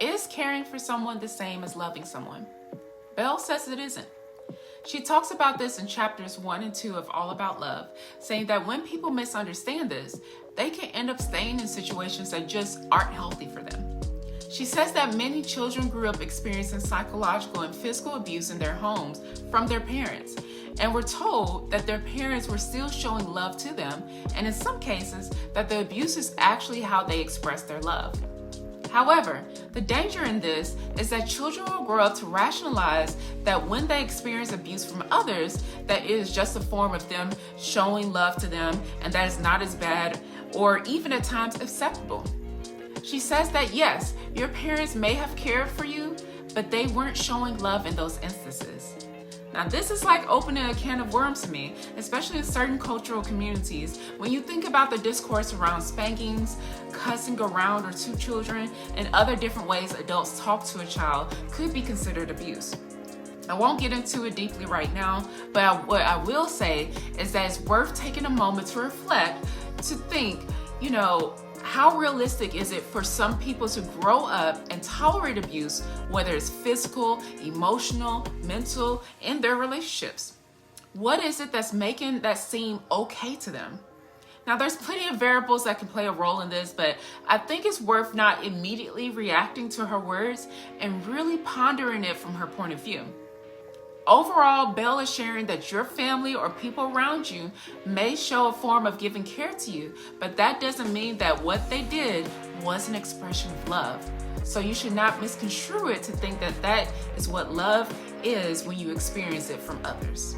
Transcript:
Is caring for someone the same as loving someone? Bell says it isn't. She talks about this in chapters 1 and 2 of All About Love, saying that when people misunderstand this, they can end up staying in situations that just aren't healthy for them. She says that many children grew up experiencing psychological and physical abuse in their homes from their parents, and were told that their parents were still showing love to them, and in some cases, that the abuse is actually how they express their love. However, the danger in this is that children will grow up to rationalize that when they experience abuse from others, that it is just a form of them showing love to them, and that is not as bad or even at times acceptable. She says that yes, your parents may have cared for you, but they weren't showing love in those instances. Now, this is like opening a can of worms to me, especially in certain cultural communities. When you think about the discourse around spankings, cussing around or to children, and other different ways adults talk to a child could be considered abuse. I won't get into it deeply right now, but what I will say is that it's worth taking a moment to reflect, to think, how realistic is it for some people to grow up and tolerate abuse, whether it's physical, emotional, mental, in their relationships? What is it that's making that seem okay to them? Now, there's plenty of variables that can play a role in this, but I think it's worth not immediately reacting to her words and really pondering it from her point of view. Overall, Bell is sharing that your family or people around you may show a form of giving care to you, but that doesn't mean that what they did was an expression of love. So you should not misconstrue it to think that that is what love is when you experience it from others.